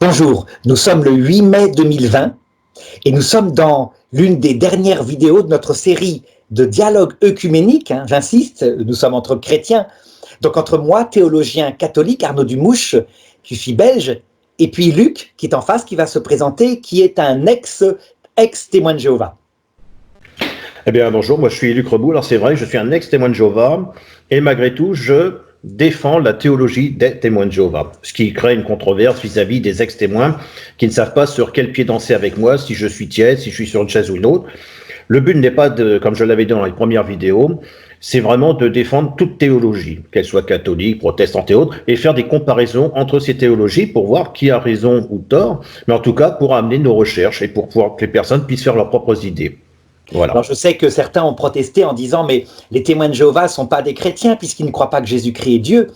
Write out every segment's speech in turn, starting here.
Bonjour, nous sommes le 8 mai 2020 et nous sommes dans l'une des dernières vidéos de notre série de dialogue œcuménique, j'insiste, nous sommes entre chrétiens, donc entre moi, théologien catholique, Arnaud Dumouche, qui suis belge, et puis Luc, qui est en face, qui va se présenter, qui est un ex-témoin de Jéhovah. Eh bien, bonjour, moi je suis Luc Reboul. Alors c'est vrai, je suis un ex-témoin de Jéhovah, et malgré tout, je défends la théologie des témoins de Jéhovah, ce qui crée une controverse vis-à-vis des ex-témoins qui ne savent pas sur quel pied danser avec moi, si je suis tiède, si je suis sur une chaise ou une autre. Le but n'est pas, comme je l'avais dit dans les premières vidéos, c'est vraiment de défendre toute théologie, qu'elle soit catholique, protestante et autres, et faire des comparaisons entre ces théologies pour voir qui a raison ou tort, mais en tout cas pour amener nos recherches et pour pouvoir que les personnes puissent faire leurs propres idées. Voilà. Alors je sais que certains ont protesté en disant mais les témoins de Jéhovah ne sont pas des chrétiens puisqu'ils ne croient pas que Jésus-Christ est Dieu.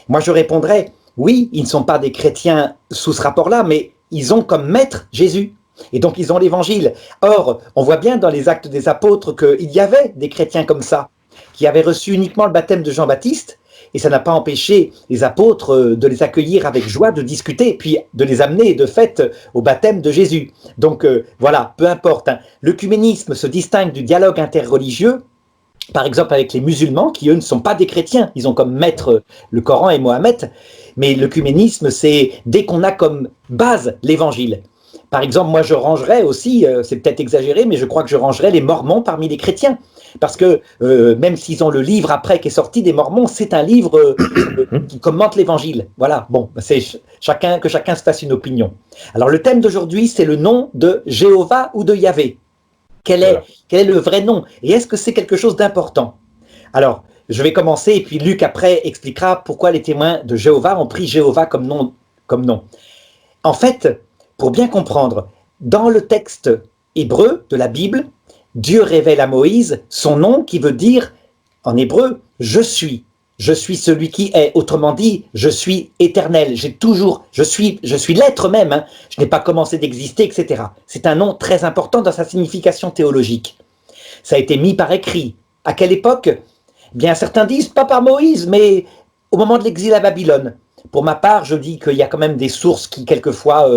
Moi je répondrais oui, ils ne sont pas des chrétiens sous ce rapport-là, mais ils ont comme maître Jésus. Et donc ils ont l'évangile. Or, on voit bien dans les Actes des Apôtres qu'il y avait des chrétiens comme ça, qui avaient reçu uniquement le baptême de Jean-Baptiste, et ça n'a pas empêché les apôtres de les accueillir avec joie, de discuter, puis de les amener de fait au baptême de Jésus. Donc voilà, peu importe. L'œcuménisme se distingue du dialogue interreligieux, par exemple avec les musulmans, qui eux ne sont pas des chrétiens, ils ont comme maître le Coran et Mohammed, mais l'œcuménisme c'est dès qu'on a comme base l'évangile. Par exemple, moi je rangerais aussi, c'est peut-être exagéré, mais je crois que je rangerais les Mormons parmi les chrétiens. Parce que même s'ils ont le livre après qui est sorti des Mormons, c'est un livre qui commente l'évangile. Voilà, bon, c'est que chacun se fasse une opinion. Alors le thème d'aujourd'hui, c'est le nom de Jéhovah ou de Yahvé. Quel est le vrai nom? Et est-ce que c'est quelque chose d'important? Alors, je vais commencer et puis Luc après expliquera pourquoi les témoins de Jéhovah ont pris Jéhovah comme nom. En fait, pour bien comprendre, dans le texte hébreu de la Bible, Dieu révèle à Moïse son nom qui veut dire, en hébreu, « je suis celui qui est ». Autrement dit, je suis éternel, je suis l'être même, je n'ai pas commencé d'exister, etc. C'est un nom très important dans sa signification théologique. Ça a été mis par écrit. À quelle époque? Bien, certains disent, pas par Moïse, mais au moment de l'exil à Babylone. Pour ma part, je dis qu'il y a quand même des sources qui, quelquefois,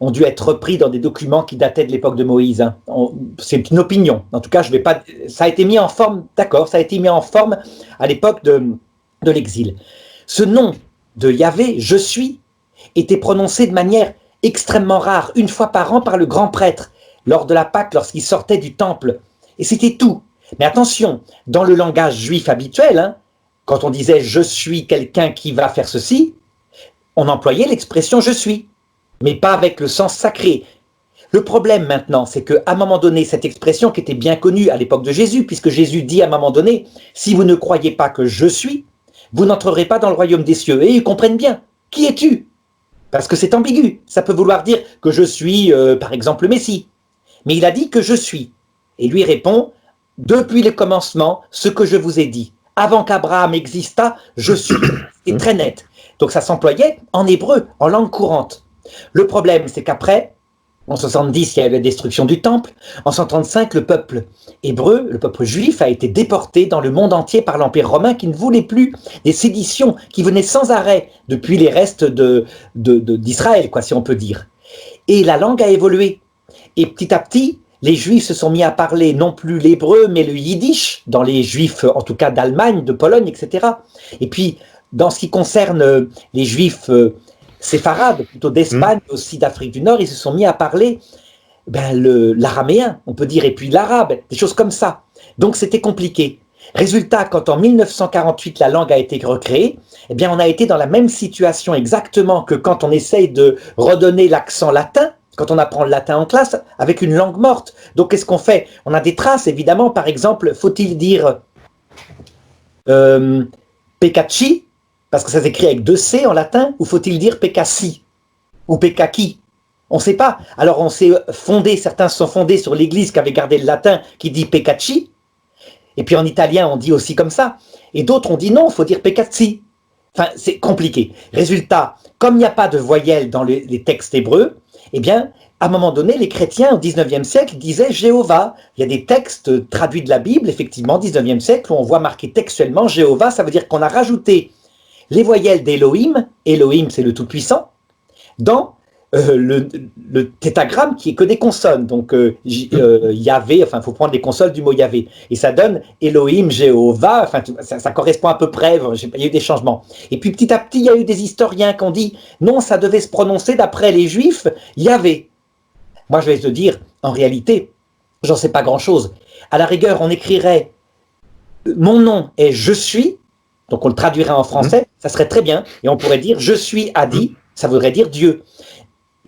ont dû être repris dans des documents qui dataient de l'époque de Moïse. C'est une opinion. En tout cas, je vais pas. Ça a été mis en forme, d'accord, ça a été mis en forme à l'époque de l'exil. Ce nom de Yahvé, je suis, était prononcé de manière extrêmement rare, une fois par an par le grand prêtre, lors de la Pâque, lorsqu'il sortait du temple. Et c'était tout. Mais attention, dans le langage juif habituel, quand on disait je suis quelqu'un qui va faire ceci, on employait l'expression je suis, mais pas avec le sens sacré. Le problème maintenant, c'est qu'à un moment donné, cette expression qui était bien connue à l'époque de Jésus, puisque Jésus dit à un moment donné, si vous ne croyez pas que je suis, vous n'entrerez pas dans le royaume des cieux. Et ils comprennent bien, qui es-tu? Parce que c'est ambigu, ça peut vouloir dire que je suis, par exemple, le Messie. Mais il a dit que je suis. Et lui répond, depuis le commencement, ce que je vous ai dit. Avant qu'Abraham existât, je suis. C'est très net. Donc ça s'employait en hébreu, en langue courante. Le problème, c'est qu'après, en 70, il y a eu la destruction du temple. En 135, le peuple hébreu, le peuple juif, a été déporté dans le monde entier par l'Empire romain qui ne voulait plus des séditions qui venaient sans arrêt depuis les restes d'Israël, si on peut dire. Et la langue a évolué. Et petit à petit, les juifs se sont mis à parler non plus l'hébreu, mais le yiddish, dans les juifs, en tout cas d'Allemagne, de Pologne, etc. Et puis, dans ce qui concerne les juifs séfarades, plutôt d'Espagne, aussi d'Afrique du Nord, ils se sont mis à parler l'araméen, on peut dire, et puis l'arabe, des choses comme ça. Donc c'était compliqué. Résultat, quand en 1948 la langue a été recréée, eh bien on a été dans la même situation exactement que quand on essaye de redonner l'accent latin, quand on apprend le latin en classe, avec une langue morte. Donc qu'est-ce qu'on fait? On a des traces, évidemment, par exemple, faut-il dire Peccaci, parce que ça s'écrit avec 2 C en latin, ou faut-il dire Peccassi ou Peccaki? On ne sait pas. Alors on s'est fondé, certains se sont fondés sur l'église qui avait gardé le latin, qui dit Peccacci, et puis en italien on dit aussi comme ça, et d'autres ont dit non, il faut dire Peccazzi. Enfin, c'est compliqué. Résultat, comme il n'y a pas de voyelles dans les textes hébreux, eh bien, à un moment donné, les chrétiens au 19e siècle disaient Jéhovah. Il y a des textes traduits de la Bible, effectivement, au 19e siècle, où on voit marqué textuellement Jéhovah, ça veut dire qu'on a rajouté les voyelles d'Elohim, Elohim c'est le Tout-Puissant, dans le tétragramme qui est que des consonnes. Donc, Yahvé, enfin, il faut prendre les consonnes du mot Yahvé. Et ça donne Elohim, Jéhovah, enfin, ça correspond à peu près, il y a eu des changements. Et puis, petit à petit, il y a eu des historiens qui ont dit, non, ça devait se prononcer d'après les Juifs, Yahvé. Moi, je vais te dire, en réalité, j'en sais pas grand-chose. À la rigueur, on écrirait, mon nom est je suis, donc on le traduirait en français, ça serait très bien, et on pourrait dire je suis Adi, ça voudrait dire Dieu.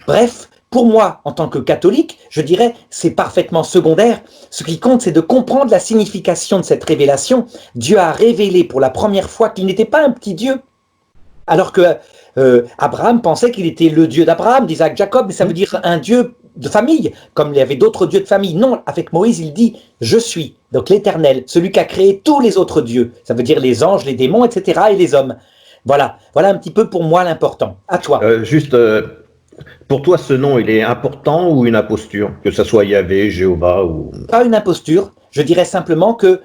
Bref, pour moi, en tant que catholique, je dirais c'est parfaitement secondaire. Ce qui compte, c'est de comprendre la signification de cette révélation. Dieu a révélé pour la première fois qu'il n'était pas un petit Dieu, alors que Abraham pensait qu'il était le Dieu d'Abraham, d'Isaac, Jacob, mais ça veut dire un Dieu de famille, comme il y avait d'autres dieux de famille. Non, avec Moïse, il dit « Je suis », donc l'Éternel, celui qui a créé tous les autres dieux. Ça veut dire les anges, les démons, etc., et les hommes. Voilà un petit peu pour moi l'important. À toi. Pour toi, ce nom, il est important ou une imposture? Que ce soit Yahvé, Jéhovah ou... Pas une imposture, je dirais simplement que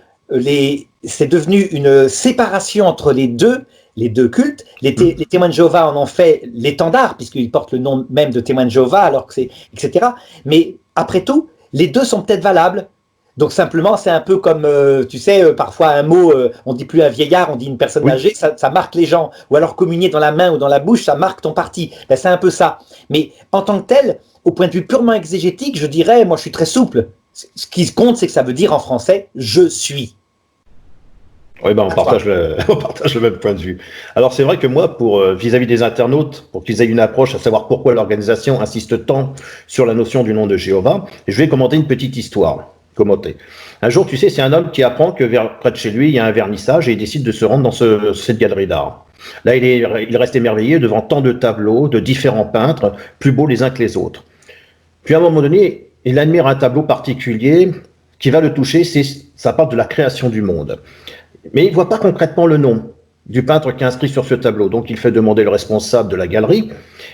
c'est devenu une séparation entre les deux cultes. Les témoins de Jéhovah en ont fait l'étendard, puisqu'ils portent le nom même de témoins de Jéhovah, alors que c'est, etc. Mais après tout, les deux sont peut-être valables. Donc simplement, c'est un peu comme, tu sais, parfois un mot, on dit plus un vieillard, on dit une personne âgée, ça marque les gens. Ou alors communier dans la main ou dans la bouche, ça marque ton parti. Ben, c'est un peu ça. Mais en tant que tel, au point de vue purement exégétique, je dirais, moi je suis très souple. Ce qui compte, c'est que ça veut dire en français « je suis ». Oui, ben on partage le même point de vue. Alors c'est vrai que moi, vis-à-vis des internautes, pour qu'ils aient une approche à savoir pourquoi l'organisation insiste tant sur la notion du nom de Jéhovah, je vais commenter une petite histoire. Un jour, tu sais, c'est un homme qui apprend que près de chez lui, il y a un vernissage et il décide de se rendre dans cette galerie d'art. Là, il reste émerveillé devant tant de tableaux de différents peintres, plus beaux les uns que les autres. Puis à un moment donné, il admire un tableau particulier qui va le toucher, ça parle de la création du monde. Mais il ne voit pas concrètement le nom du peintre qui est inscrit sur ce tableau. Donc il fait demander le responsable de la galerie,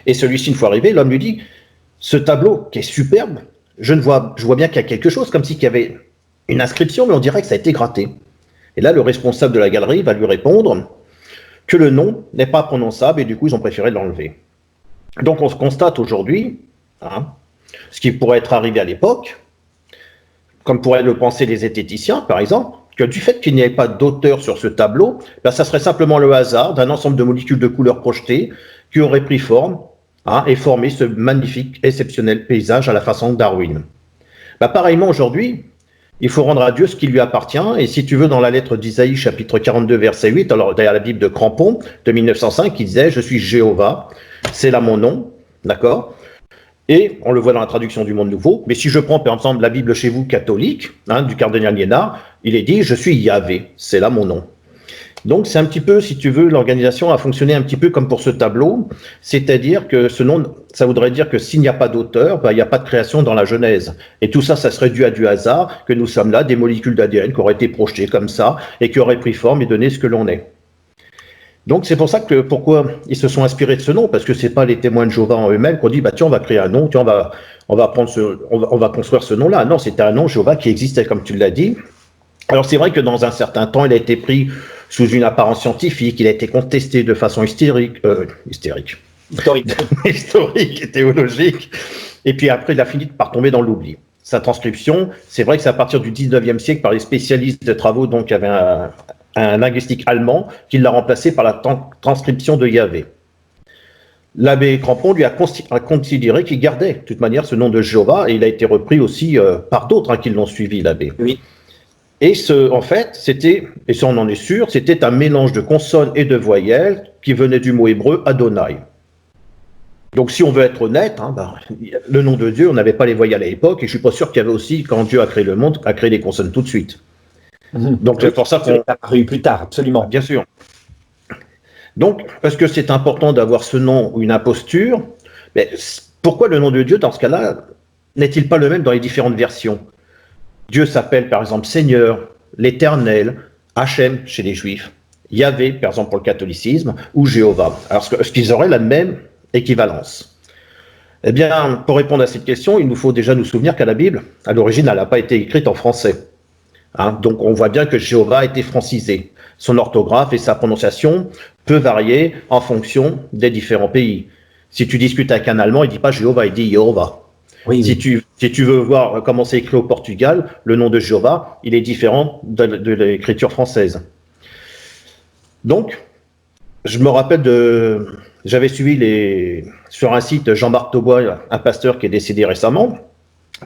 et celui-ci, une fois arrivé, l'homme lui dit « Ce tableau, qui est superbe, je vois bien qu'il y a quelque chose, comme s'il y avait une inscription, mais on dirait que ça a été gratté. » Et là, le responsable de la galerie va lui répondre que le nom n'est pas prononçable, et du coup, ils ont préféré l'enlever. Donc on se constate aujourd'hui, ce qui pourrait être arrivé à l'époque, comme pourraient le penser les zététiciens, par exemple, que du fait qu'il n'y ait pas d'auteur sur ce tableau, ça serait simplement le hasard d'un ensemble de molécules de couleurs projetées qui auraient pris forme et formé ce magnifique, exceptionnel paysage à la façon de Darwin. Pareillement aujourd'hui, il faut rendre à Dieu ce qui lui appartient, et si tu veux, dans la lettre d'Isaïe, chapitre 42, verset 8, alors derrière la Bible de Crampon, de 1905, il disait « Je suis Jéhovah, c'est là mon nom », d'accord ? Et on le voit dans la traduction du Monde Nouveau, mais si je prends par exemple la Bible chez vous catholique, du cardinal Liénard, il est dit « Je suis Yahvé, c'est là mon nom ». Donc c'est un petit peu, si tu veux, l'organisation a fonctionné un petit peu comme pour ce tableau, c'est-à-dire que ce nom, ça voudrait dire que s'il n'y a pas d'auteur, il n'y a pas de création dans la Genèse. Et tout ça, ça serait dû à du hasard, que nous sommes là, des molécules d'ADN qui auraient été projetées comme ça, et qui auraient pris forme et donné ce que l'on est. Donc c'est pour ça que pourquoi ils se sont inspirés de ce nom, parce que c'est pas les témoins de Jéhovah en eux-mêmes qui ont dit tiens on va créer un nom, tiens on va construire ce nom-là. Non, c'était un nom Jéhovah qui existait comme tu l'as dit. Alors c'est vrai que dans un certain temps il a été pris sous une apparence scientifique, il a été contesté de façon historique et théologique, et puis après il a fini par tomber dans l'oubli. Sa transcription, c'est vrai que c'est à partir du 19e siècle par les spécialistes de travaux, donc il y avait un linguistique allemand qui l'a remplacé par la transcription de Yahvé. L'abbé Crampon lui a considéré qu'il gardait de toute manière ce nom de Jéhovah, et il a été repris aussi par d'autres qui l'ont suivi, l'abbé. Oui. Et en fait, c'était, et ça on en est sûr, c'était un mélange de consonnes et de voyelles qui venait du mot hébreu Adonai. Donc si on veut être honnête, le nom de Dieu, on n'avait pas les voyelles à l'époque, et je ne suis pas sûr qu'il y avait aussi, quand Dieu a créé le monde, a créé les consonnes tout de suite. Donc c'est pour ça qu'on a apparu plus tard, absolument. Bien sûr. Donc, est-ce que c'est important d'avoir ce nom ou une imposture? Mais pourquoi le nom de Dieu, dans ce cas-là, n'est-il pas le même dans les différentes versions? Dieu s'appelle par exemple Seigneur, l'Éternel, Hachem chez les Juifs, Yahvé par exemple pour le catholicisme, ou Jéhovah. Alors est-ce qu'ils auraient la même équivalence? Eh bien, pour répondre à cette question, il nous faut déjà nous souvenir qu'à la Bible, à l'origine, elle n'a pas été écrite en français. Donc on voit bien que Jéhovah a été francisé. Son orthographe et sa prononciation peut varier en fonction des différents pays. Si tu discutes avec un Allemand, il dit pas Jéhovah, il dit Jéhovah. Oui, Si tu veux voir comment c'est écrit au Portugal, le nom de Jéhovah, il est différent de l'écriture française. Donc, je me rappelle j'avais suivi sur un site Jean-Marc Taubois, un pasteur qui est décédé récemment,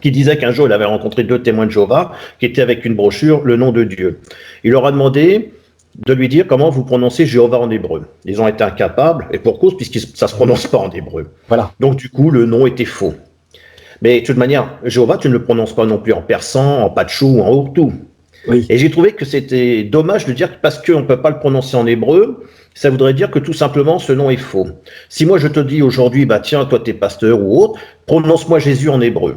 qui disait qu'un jour il avait rencontré 2 témoins de Jéhovah qui étaient avec une brochure, le nom de Dieu. Il leur a demandé de lui dire comment vous prononcez Jéhovah en hébreu. Ils ont été incapables, et pour cause, puisque ça ne se prononce pas en hébreu. voilà. Donc du coup, le nom était faux. Mais de toute manière, Jéhovah, tu ne le prononces pas non plus en persan, en patchou ou en ourtou. Oui. Et j'ai trouvé que c'était dommage de dire que parce qu'on ne peut pas le prononcer en hébreu, ça voudrait dire que tout simplement ce nom est faux. Si moi je te dis aujourd'hui, bah tiens, toi t'es pasteur ou autre, prononce-moi Jésus en hébreu.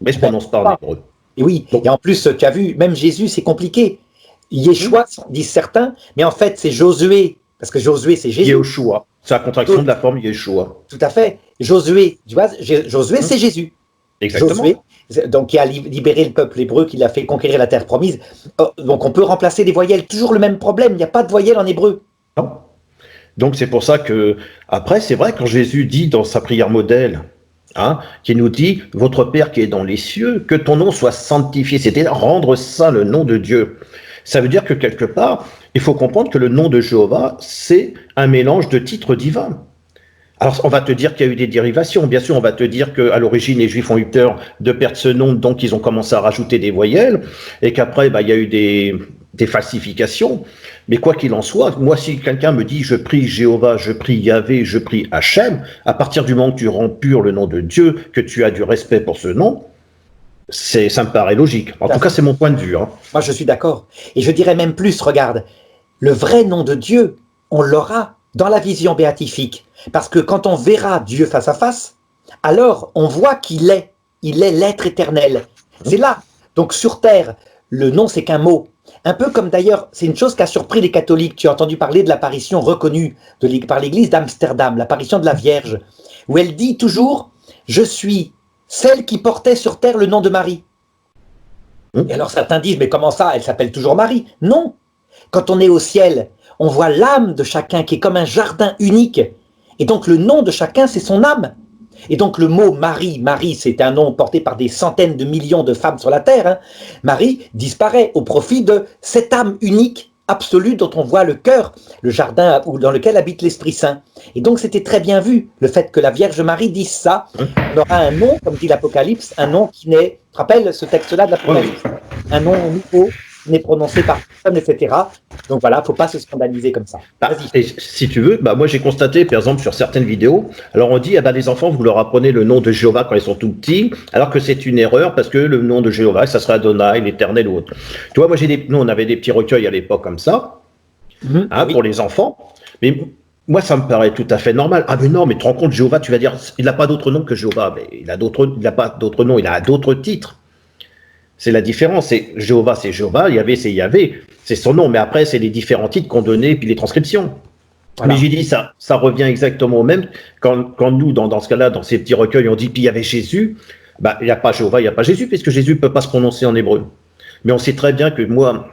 Mais je ne prononce pas en hébreu. Et oui, et en plus, tu as vu, même Jésus, c'est compliqué. Yeshua, disent certains, mais en fait, c'est Josué, parce que Josué, c'est Jésus. Yeshua, c'est la contraction de la forme Yeshua. Tout à fait. Josué, tu vois, Josué, c'est Jésus. Exactement. Josué, donc qui a libéré le peuple hébreu, qui l'a fait conquérir la terre promise. Donc on peut remplacer des voyelles, toujours le même problème, il n'y a pas de voyelles en hébreu. Non. Donc c'est pour ça que, après, c'est vrai, quand Jésus dit dans sa prière modèle, qui nous dit « Votre Père qui est dans les cieux, que ton nom soit sanctifié », c'est-à-dire rendre saint le nom de Dieu. Ça veut dire que quelque part, il faut comprendre que le nom de Jéhovah, c'est un mélange de titres divins. Alors, on va te dire qu'il y a eu des dérivations. Bien sûr, on va te dire qu'à l'origine, les Juifs ont eu peur de perdre ce nom, donc ils ont commencé à rajouter des voyelles, et qu'après, il y a eu des falsifications. Mais quoi qu'il en soit, moi, si quelqu'un me dit « je prie Jéhovah, je prie Yahvé, je prie Hachem », à partir du moment que tu rends pur le nom de Dieu, que tu as du respect pour ce nom, ça me paraît logique. En tout cas, c'est mon point de vue. Moi, je suis d'accord. Et je dirais même plus, regarde, le vrai nom de Dieu, on l'aura dans la vision béatifique. Parce que quand on verra Dieu face à face, alors on voit qu'il est. Il est l'être éternel. C'est là. Donc sur terre, le nom, c'est qu'un mot. Un peu comme d'ailleurs, c'est une chose qui a surpris les catholiques. Tu as entendu parler de l'apparition reconnue par l'église d'Amsterdam, l'apparition de la Vierge, où elle dit toujours « Je suis celle qui portait sur terre le nom de Marie ». Et alors certains disent « Mais comment ça, elle s'appelle toujours Marie ?» Non. Quand on est au ciel, on voit l'âme de chacun qui est comme un jardin unique. Et donc le nom de chacun, c'est son âme. Et donc le mot Marie, Marie, c'est un nom porté par des centaines de millions de femmes sur la terre. Marie disparaît au profit de cette âme unique, absolue, dont on voit le cœur, le jardin dans lequel habite l'Esprit Saint. Et donc c'était très bien vu, le fait que la Vierge Marie dise ça. On aura un nom, comme dit l'Apocalypse, un nom qui n'est, tu te rappelles ce texte-là de l'Apocalypse, un nom nouveau, n'est prononcé par personne, etc. Donc voilà, il ne faut pas se scandaliser comme ça. Et si tu veux, moi j'ai constaté, par exemple, sur certaines vidéos, alors on dit, les enfants, vous leur apprenez le nom de Jéhovah quand ils sont tout petits, alors que c'est une erreur, parce que le nom de Jéhovah, ça serait Adonai, l'Éternel ou autre. Tu vois, nous, on avait des petits recueils à l'époque comme ça, oui, pour les enfants, mais moi, ça me paraît tout à fait normal. Ah, mais non, mais tu te rends compte, Jéhovah, tu vas dire, il n'a pas d'autre nom que Jéhovah, mais il n'a pas d'autre nom, il a d'autres titres. C'est la différence, c'est Jéhovah, Yahvé, c'est Yahvé, c'est son nom, mais après, c'est les différents titres qu'on donnait, puis les transcriptions. Voilà. Mais j'ai dit, ça revient exactement au même, quand nous, dans ce cas-là, dans ces petits recueils, on dit, puis il y avait Jésus, il n'y a pas Jéhovah, il n'y a pas Jésus, puisque Jésus ne peut pas se prononcer en hébreu. Mais on sait très bien que moi,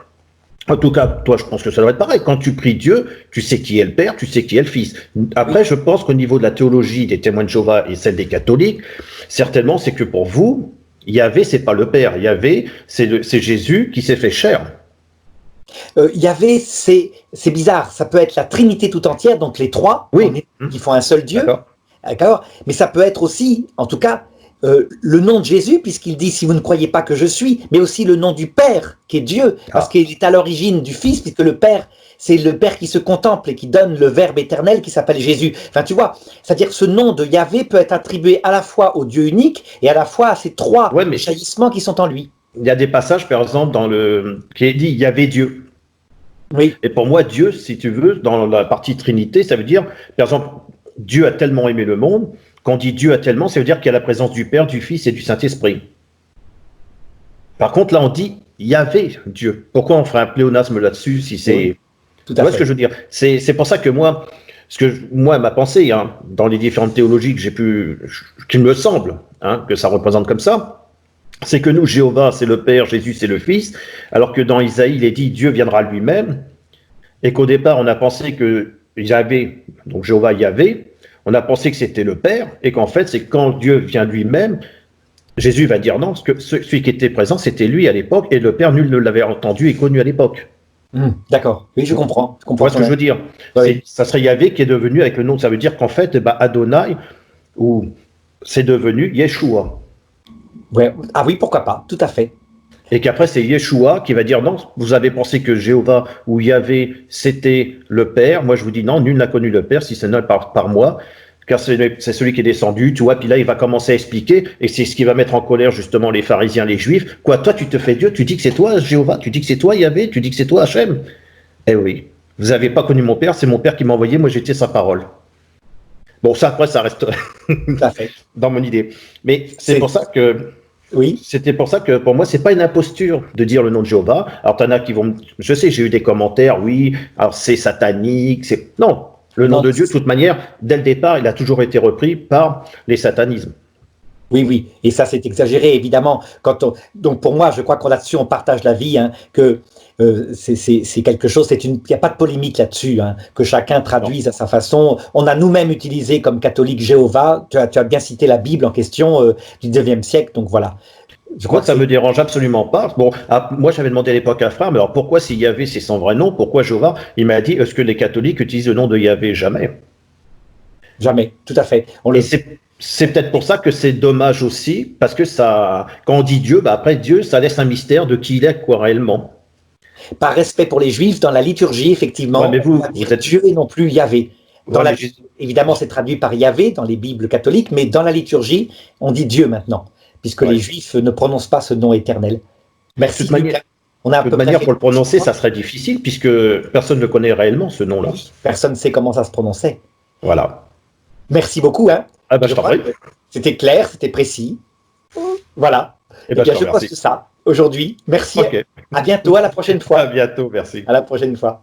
en tout cas, toi, je pense que ça doit être pareil, quand tu pries Dieu, tu sais qui est le Père, tu sais qui est le Fils. Après, je pense qu'au niveau de la théologie des témoins de Jéhovah et celle des catholiques, certainement, c'est que pour vous, Yahvé, c'est pas le Père. Yahvé, c'est Jésus qui s'est fait chair. Yahvé, c'est bizarre. Ça peut être la Trinité tout entière, donc les trois, qui font un seul Dieu. D'accord. Mais ça peut être aussi, en tout cas, le nom de Jésus, puisqu'il dit « si vous ne croyez pas que je suis », mais aussi le nom du Père, qui est Dieu, parce qu'il est à l'origine du Fils, puisque le Père, c'est le Père qui se contemple et qui donne le Verbe éternel qui s'appelle Jésus. Enfin, tu vois, c'est-à-dire que ce nom de Yahvé peut être attribué à la fois au Dieu unique et à la fois à ces trois jaillissements qui sont en lui. Il y a des passages, par exemple, qui est dit « Yahvé Dieu ». Oui. Et pour moi, Dieu, si tu veux, dans la partie Trinité, ça veut dire, par exemple, Dieu a tellement aimé le monde. Quand on dit Dieu a tellement, ça veut dire qu'il y a la présence du Père, du Fils et du Saint-Esprit. Par contre, là, on dit Yahvé Dieu. Pourquoi on ferait un pléonasme là-dessus si c'est... Tu vois ce que je veux dire? C'est pour ça que moi, ma pensée, dans les différentes théologies qu'il me semble, que ça représente comme ça, c'est que nous, Jéhovah, c'est le Père, Jésus, c'est le Fils, alors que dans Isaïe, il est dit Dieu viendra lui-même, et qu'au départ, on a pensé que Yahvé, donc Jéhovah Yahvé, on a pensé que c'était le Père, et qu'en fait, c'est quand Dieu vient lui-même, Jésus va dire non, parce que celui qui était présent, c'était lui à l'époque, et le Père, nul ne l'avait entendu et connu à l'époque. D'accord, oui, je comprends. Tu vois ce que je veux dire? Oui. Ça serait Yahvé qui est devenu avec le nom, ça veut dire qu'en fait, Adonai, ou c'est devenu Yeshua. Ouais. Ah oui, pourquoi pas, tout à fait. Et qu'après, c'est Yeshua qui va dire non, vous avez pensé que Jéhovah ou Yahvé, c'était le Père. Moi, je vous dis non, nul n'a connu le Père, si ce n'est par moi, car c'est celui qui est descendu, tu vois. Puis là, il va commencer à expliquer, et c'est ce qui va mettre en colère justement les pharisiens, les juifs. Quoi, toi, tu te fais Dieu, tu dis que c'est toi Jéhovah, tu dis que c'est toi Yahvé, tu dis que c'est toi Hachem. Eh oui, vous n'avez pas connu mon Père, c'est mon Père qui m'a envoyé, moi j'étais sa parole. Bon, ça, après, ça reste Tout à fait. dans mon idée. Mais c'est pour ça que... Oui. C'était pour ça que pour moi, c'est pas une imposture de dire le nom de Jéhovah. Alors, t'en as qui vont. Je sais, j'ai eu des commentaires, oui, alors c'est satanique, c'est. Non, le nom de Dieu, de toute manière, dès le départ, il a toujours été repris par les satanismes. Oui, oui, et ça c'est exagéré évidemment. Donc pour moi, je crois qu'on là-dessus on partage l'avis que c'est quelque chose. Il n'y a pas de polémique là-dessus, que chacun traduise à sa façon. On a nous-mêmes utilisé comme catholique Jéhovah. Tu as bien cité la Bible en question du 19e siècle, donc voilà. Je crois que ça me dérange absolument pas. Bon, moi j'avais demandé à l'époque à un frère, mais alors pourquoi si Yahvé c'est son vrai nom, pourquoi Jéhovah? Il m'a dit, est-ce que les catholiques utilisent le nom de Yahvé? Jamais. Jamais, tout à fait. C'est peut-être pour ça que c'est dommage aussi, parce que ça, quand on dit Dieu, après Dieu, ça laisse un mystère de qui il est, quoi, réellement. Par respect pour les Juifs, dans la liturgie, effectivement, ouais, mais vous êtes Dieu et non plus Yahvé. Évidemment, c'est traduit par Yahvé dans les Bibles catholiques, mais dans la liturgie, on dit Dieu maintenant, puisque les Juifs ne prononcent pas ce nom éternel. Merci. De toute manière, pour le prononcer, ça serait difficile, puisque personne ne connaît réellement ce nom-là. Personne ne sait comment ça se prononçait. Voilà. Merci beaucoup. Ah bah, je t'en prie. C'était clair, c'était précis. Voilà. Et bien, je poste ça aujourd'hui. Merci. Okay. À bientôt, à la prochaine fois. À bientôt, merci. À la prochaine fois.